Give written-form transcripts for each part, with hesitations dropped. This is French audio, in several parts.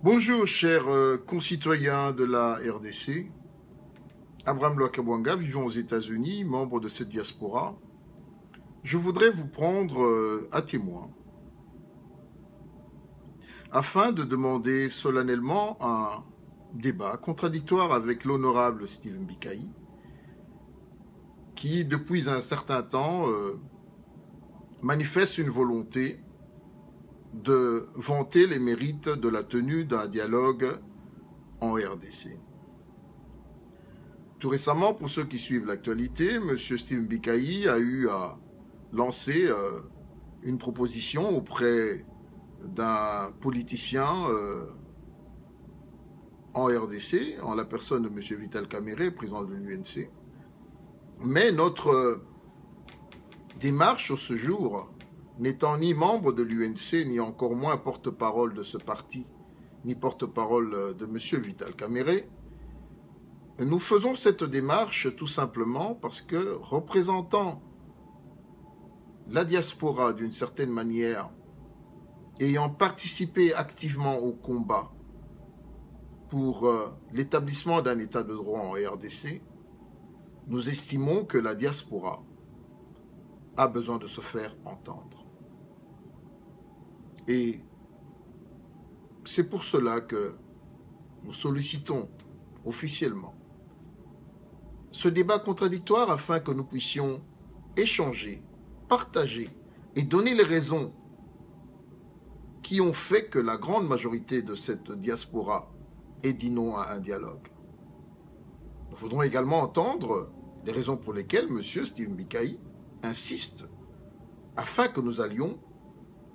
Bonjour, chers concitoyens de la RDC. Abraham Lwakabwanga, vivant aux États-Unis, membre de cette diaspora. Je voudrais vous prendre à témoin afin de demander solennellement un débat contradictoire avec l'honorable Stephen Bikayi, qui, depuis un certain temps, manifeste une volonté de vanter les mérites de la tenue d'un dialogue en RDC. Tout récemment, pour ceux qui suivent l'actualité, M. Stephen Bikayi a eu à lancer une proposition auprès d'un politicien en RDC, en la personne de M. Vital Kamerhe, président de l'UNC. Mais notre démarche ce jour, n'étant ni membre de l'UNC, ni encore moins porte-parole de ce parti, ni porte-parole de M. Vital Kamerhe, nous faisons cette démarche tout simplement parce que, représentant la diaspora d'une certaine manière, ayant participé activement au combat pour l'établissement d'un état de droit en RDC, nous estimons que la diaspora a besoin de se faire entendre. Et c'est pour cela que nous sollicitons officiellement ce débat contradictoire afin que nous puissions échanger, partager et donner les raisons qui ont fait que la grande majorité de cette diaspora ait dit non à un dialogue. Nous voudrons également entendre les raisons pour lesquelles M. Stephen Bikayi insiste afin que nous allions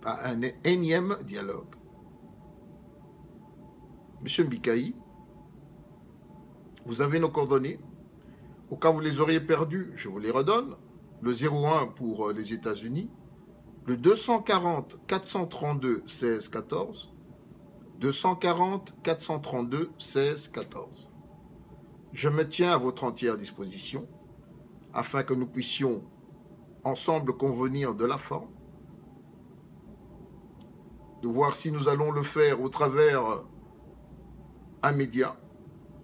à un énième dialogue. M. Bikayi, vous avez nos coordonnées. Au cas où vous les auriez perdues, je vous les redonne. Le 01 pour les États-Unis, le 240 432 16 14, 240 432 16 14. Je me tiens à votre entière disposition afin que nous puissions ensemble convenir de la forme, de voir si nous allons le faire au travers un média.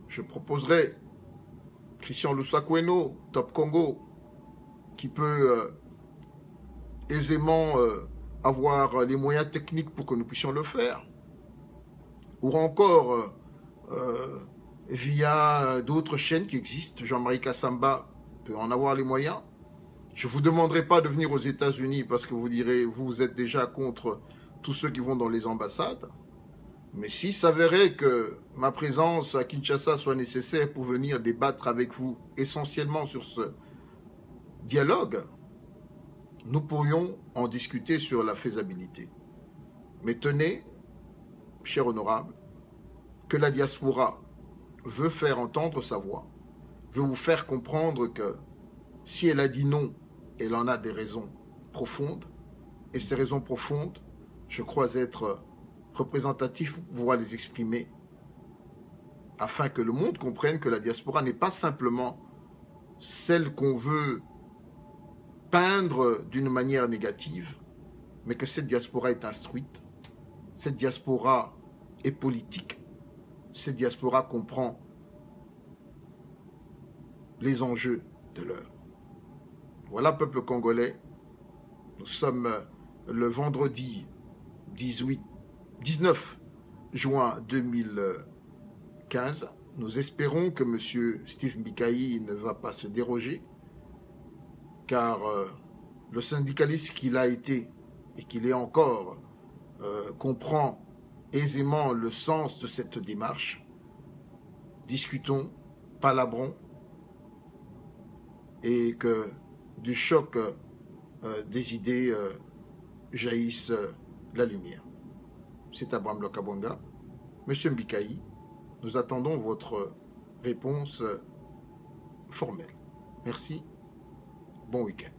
Je proposerai Christian Lusakweno, Top Congo, qui peut aisément avoir les moyens techniques pour que nous puissions le faire, ou encore via d'autres chaînes qui existent. Jean-Marie Kassamba peut en avoir les moyens. Je ne vous demanderai pas de venir aux États-Unis parce que vous direz, vous êtes déjà contre tous ceux qui vont dans les ambassades. Mais s'il s'avérait que ma présence à Kinshasa soit nécessaire pour venir débattre avec vous essentiellement sur ce dialogue, nous pourrions en discuter sur la faisabilité. Mais tenez, cher honorable, que la diaspora veut faire entendre sa voix, veut vous faire comprendre que si elle a dit non, elle en a des raisons profondes. Et ces raisons profondes, je crois être représentatif pour pouvoir les exprimer afin que le monde comprenne que la diaspora n'est pas simplement celle qu'on veut peindre d'une manière négative, mais que cette diaspora est instruite, cette diaspora est politique, cette diaspora comprend les enjeux de l'heure. Voilà, peuple congolais, nous sommes le vendredi 19 juin 2015. Nous espérons que M. Stephen Bikayi ne va pas se déroger, car le syndicaliste qu'il a été et qu'il est encore comprend aisément le sens de cette démarche. Discutons, palabrons, et que du choc des idées jaillisse la lumière. C'est Abraham Lwakabwanga. Monsieur Bikayi, nous attendons votre réponse formelle. Merci. Bon week-end.